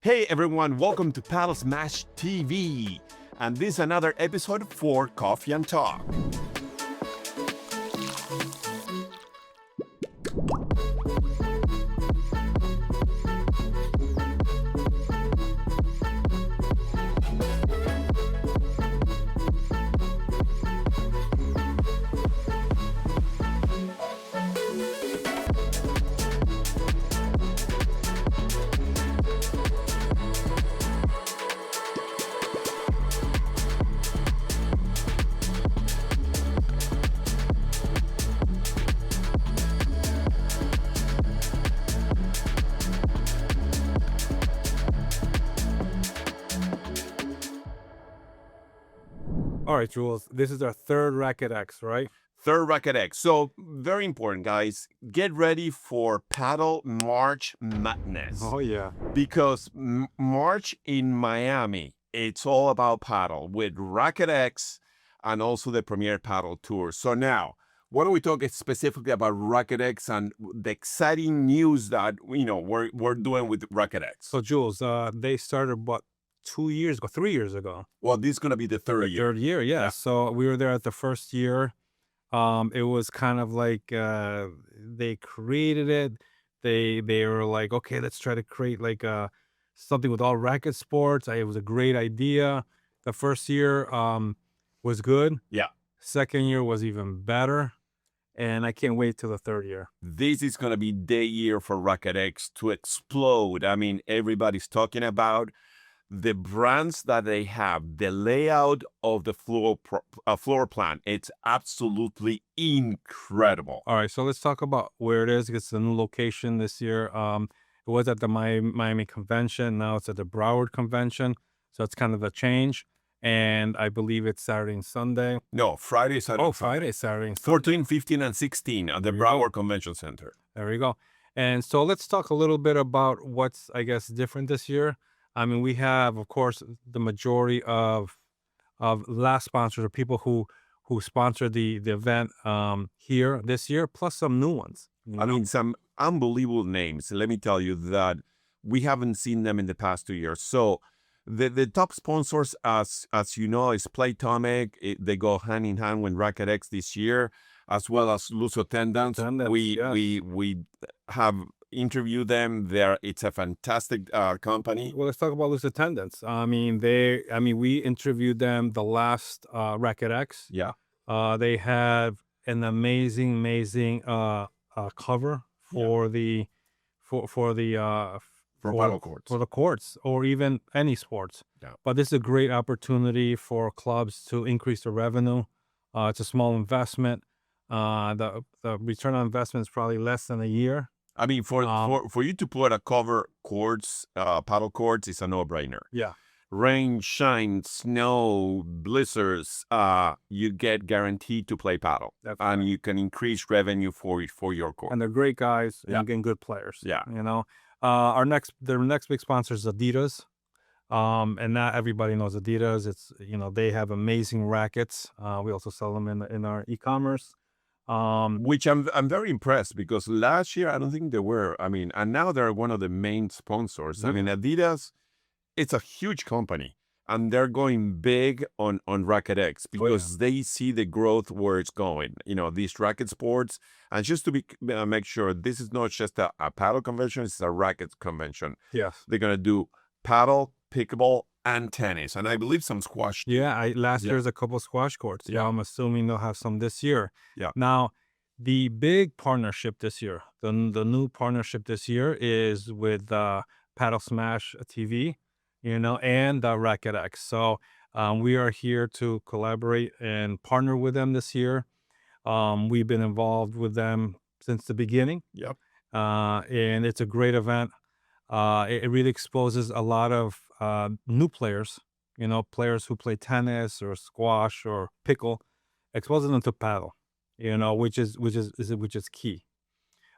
Hey everyone, welcome to Padel Smash TV. And this is another episode for Coffee and Talk. All right, Jules, this is our third RacquetX, right? Third RacquetX. So, very important, guys. Get ready for Padel March Madness. Oh, yeah. Because March in Miami, it's all about paddle with RacquetX and also the Premier Paddle Tour. So now, why don't we talk specifically about RacquetX and the exciting news that we're doing with RacquetX? So, Jules, they started, what, 2 years ago, 3 years ago? Well, this is going to be the third year. Third year, yeah. Yeah. So we were there at the first year. It was kind of like they created it. They were like, okay, let's try to create like something with all racket sports. It was a great idea. The first year was good. Yeah. Second year was even better. And I can't wait till the third year. This is going to be the year for RacquetX to explode. I mean, everybody's talking about the brands that they have, the layout of the floor plan. It's absolutely incredible. All right, so let's talk about where it is. It's a new location this year. It was at the Miami convention. Now it's at the Broward convention. So it's kind of a change. And I believe it's Saturday and Sunday. No, Friday, Saturday. Oh, Friday, Saturday and Sunday. 14, 15, and 16 at the Broward Convention Center. There we go. And so let's talk a little bit about what's, I guess, different this year. I mean, we have, of course, the majority of last sponsors or people who sponsored the event here this year, plus some new ones. I mean, some unbelievable names. Let me tell you that we haven't seen them in the past 2 years. So the top sponsors, as you know, is Playtomic. They go hand in hand with RacquetX this year, as well as Luso Tendance. We have interview them there. It's a fantastic company. Well, let's talk about loose attendance. I mean, we interviewed them the last RacquetX. Yeah. They have an amazing cover for the paddle courts. For the courts or even any sports. Yeah. But this is a great opportunity for clubs to increase their revenue. It's a small investment. The return on investment is probably less than a year. I mean, for you to put a cover courts, paddle courts, is a no-brainer. Yeah. Rain, shine, snow, blizzards, you get guaranteed to play paddle. That's and right. you can increase revenue for your court. And they're great guys. Yeah. And getting good players. Yeah. You know, their next big sponsor is Adidas. And not everybody knows Adidas. It's, they have amazing rackets. We also sell them in our e-commerce. Which I'm very impressed, because last year I don't think they were. I mean, and now they're one of the main sponsors. I mean, Adidas, it's a huge company, and they're going big on RacquetX because they see the growth where it's going. These racket sports, and just to make sure, this is not just a paddle convention; it's a racket convention. Yes, they're gonna do paddle, pickleball, and tennis, and I believe some squash. Yeah, last year's a couple squash courts. Yeah, I'm assuming they'll have some this year. Yeah. Now, the big partnership this year, the new partnership this year is with Padel Smash TV, and RacquetX. So we are here to collaborate and partner with them this year. We've been involved with them since the beginning. Yep. And it's a great event. It really exposes a lot of new players, players who play tennis or squash or pickle, exposing them to paddle, which is key.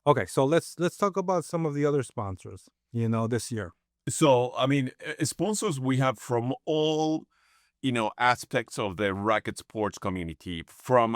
Okay, so let's talk about some of the other sponsors, this year. So, I mean, sponsors we have from all aspects of the racket sports community from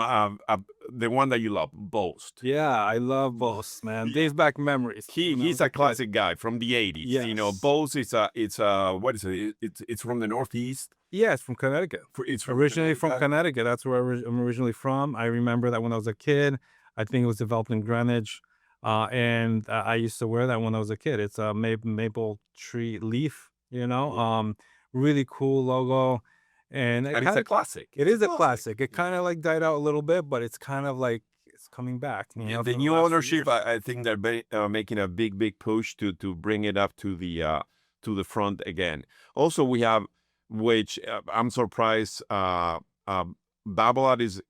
the one that you love, Boast. Yeah, I love both, man. Days back memories. He's a classic guy from the 80s. Yes. Boast is what is it? It's from the Northeast. Yeah, it's from Connecticut. It's from Originally from Connecticut. Connecticut. That's where I'm originally from. I remember that when I was a kid. I think it was developed in Greenwich. And I used to wear that when I was a kid. It's a maple tree leaf, really cool logo. And And it's a classic. it is a classic. It kind of like died out a little bit, but it's kind of like it's coming back. The for new last few ownership, years. I think they're making a big push to bring it up to the front again. Also, we have, which I'm surprised, Babolat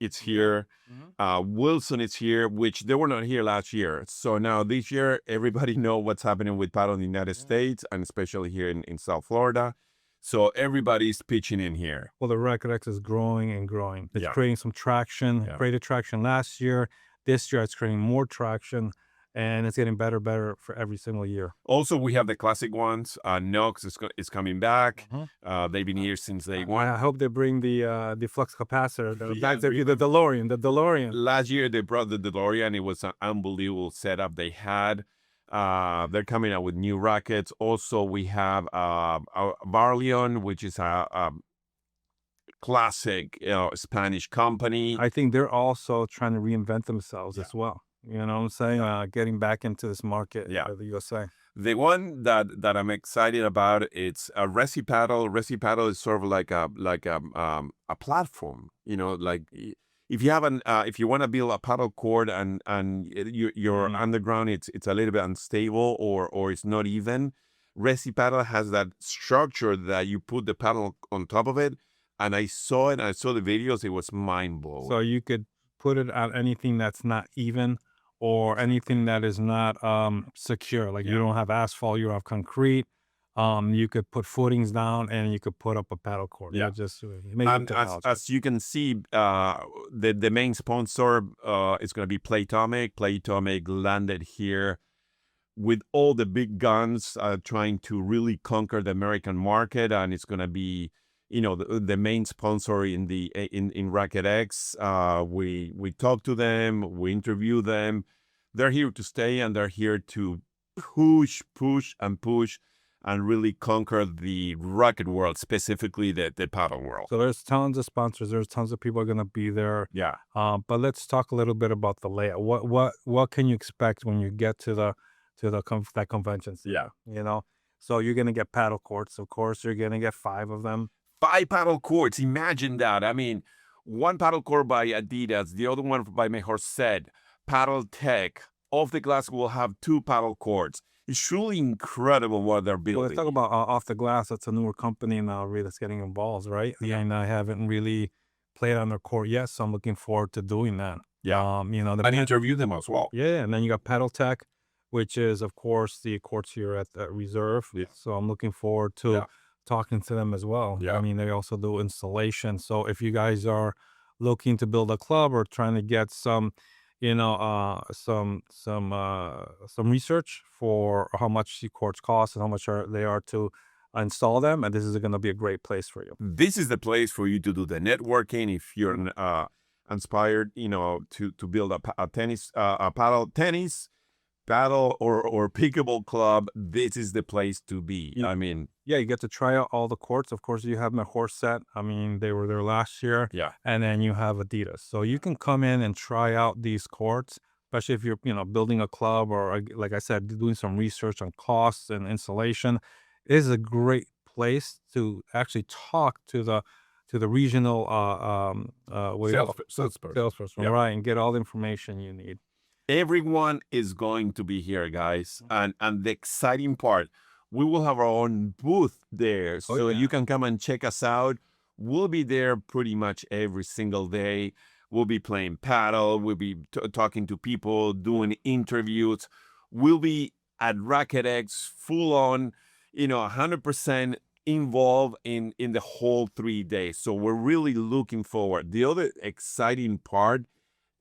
it's here. Wilson is here, which they were not here last year. So now this year, everybody know what's happening with paddle in the United States, and especially here in South Florida. So everybody's pitching in here. Well, the RacquetX is growing and growing. It's Yeah. creating some traction. Yeah. Created traction last year. This year, it's creating more traction, and it's getting better for every single year. Also, we have the classic ones. Nox is coming back. They've been here since day one. I hope they bring the flux capacitor, Yeah, the DeLorean. Last year they brought the DeLorean. It was an unbelievable setup they had. They're coming out with new rackets. Also, we have Barleon, which is a classic Spanish company. I think they're also trying to reinvent themselves Yeah. as well. You know what I'm saying? Getting back into this market, Yeah. the USA. The one that I'm excited about, it's a Resi Paddle. Resi Paddle is sort of like a platform. If you have if you want to build a paddle court and your underground, it's a little bit unstable or it's not even. Resi Paddle has that structure that you put the paddle on top of it, and I saw it. I saw the videos. It was mind blowing. So you could put it on anything that's not even or anything that is not secure. Like you don't have asphalt, you don't have concrete. You could put footings down and you could put up a paddle court. Yeah. Just And as you can see, the main sponsor is going to be Playtomic. Playtomic landed here with all the big guns, trying to really conquer the American market, and it's going to be, the main sponsor in RacquetX. We talked to them, we interviewed them. They're here to stay, and they're here to push and really conquer the racket world, specifically the paddle world. So there's tons of sponsors. There's tons of people are going to be there. Yeah. But let's talk a little bit about the layout. What can you expect when you get to that convention center? Yeah. So you're going to get paddle courts. Of course, you're going to get 5 of them. 5 paddle courts. Imagine that. I mean, one paddle court by Adidas, the other one by Mejor Set, Paddle Tech. Off the Glass will have 2 paddle courts. It's truly incredible what they're building. Well, let's talk about Off the Glass. That's a newer company now, really, that's getting involved, right? Yeah. And I haven't really played on their court yet, so I'm looking forward to doing that. Yeah. And interview them as well. Yeah, and then you got Paddle Tech, which is, of course, the courts here at the Reserve. Yeah. So I'm looking forward to talking to them as well. Yeah. I mean, they also do installation. So if you guys are looking to build a club or trying to get some research for how much the courts cost and how much they are to install them, and this is going to be a great place for you. This is the place for you to do the networking if you're inspired, to build a tennis, a paddle tennis, paddle or pickable club. This is the place to be. Yeah. I mean, yeah, you get to try out all the courts. Of course, you have Mejor Set. I mean, they were there last year. Yeah. And then you have Adidas. So you can come in and try out these courts, especially if you're, building a club or, like I said, doing some research on costs and installation. It is a great place to actually talk to the regional salesperson, Yeah. right, and get all the information you need. Everyone is going to be here, guys. And the exciting part, we will have our own booth there. So you can come and check us out. We'll be there pretty much every single day. We'll be playing paddle. We'll be talking to people, doing interviews. We'll be at RacquetX full on, 100% involved in the whole 3 days. So we're really looking forward. The other exciting part,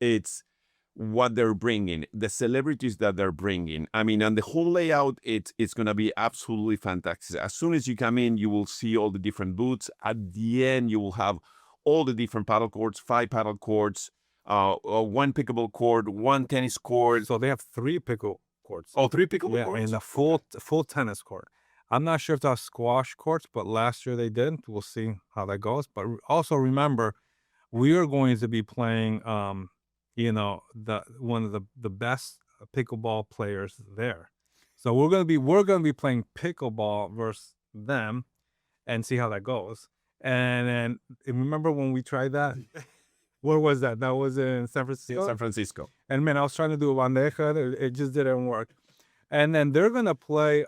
it's what they're bringing, the celebrities that they're bringing. I mean, and the whole layout, it's going to be absolutely fantastic. As soon as you come in, you will see all the different booths. At the end, you will have all the different paddle courts, 5 paddle courts, 1 pickleball court, 1 tennis court. So they have 3 pickle courts. Oh, 3 pickleball Yeah, courts? and a full tennis court. I'm not sure if that's squash courts, but last year they did. We'll see how that goes. But also remember, we are going to be playing, the one of the best pickleball players there. So we're gonna be playing pickleball versus them, and see how that goes. And then remember when we tried that? Where was that? That was in San Francisco. San Francisco. And man, I was trying to do a bandeja. It just didn't work. And then they're gonna play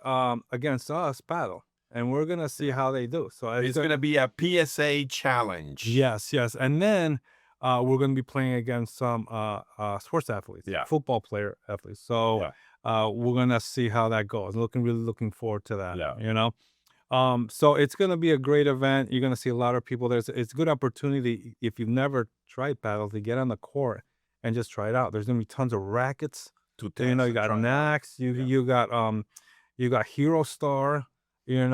against us paddle, and we're gonna see how they do. So It's going to be a PSA challenge. yes, and then we're gonna be playing against some sports athletes, Yeah. football player athletes. So we're gonna see how that goes. Really looking forward to that. Yeah. So it's gonna be a great event. You're gonna see a lot of people there. It's a good opportunity if you've never tried paddle to get on the court and just try it out. There's gonna be tons of rackets. To You know, you got Nax, you got Hero Star, you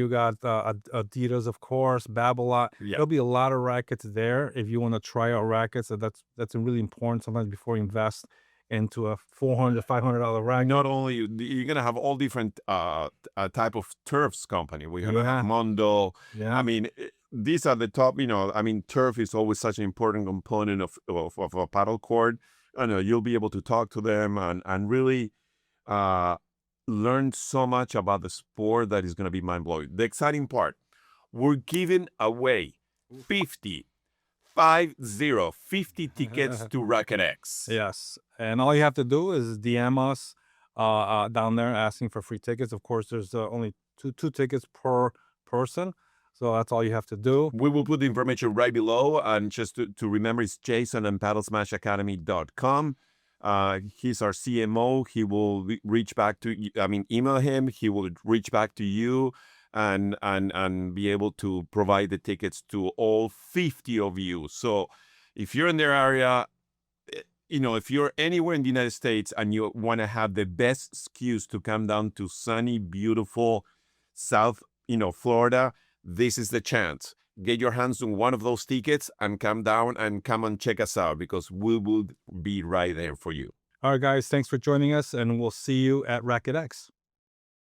got Adidas, of course, Babolat. Yeah. There'll be a lot of rackets there if you want to try out rackets. So that's really important sometimes before you invest into a $400 to $500 racket. Not only you're gonna have all different type of turfs company. We have Yeah. Mondo. Yeah. I mean, these are the top. I mean, turf is always such an important component of a paddle court. I know you'll be able to talk to them and really learn so much about the sport that is going to be mind blowing. The exciting part, we're giving away 50 tickets to RacquetX. Yes. And all you have to do is DM us down there asking for free tickets. Of course, there's only two tickets per person. So that's all you have to do. We will put the information right below. And just to remember, it's Jason and PaddleSmashAcademy.com. He's our CMO. He will reach back to you. I mean, email him. He will reach back to you and be able to provide the tickets to all 50 of you. So if you're in their area, if you're anywhere in the United States and you want to have the best excuse to come down to sunny, beautiful South, Florida, this is the chance. Get your hands on one of those tickets and come down and come and check us out because we will be right there for you. All right, guys, thanks for joining us, and we'll see you at RacquetX.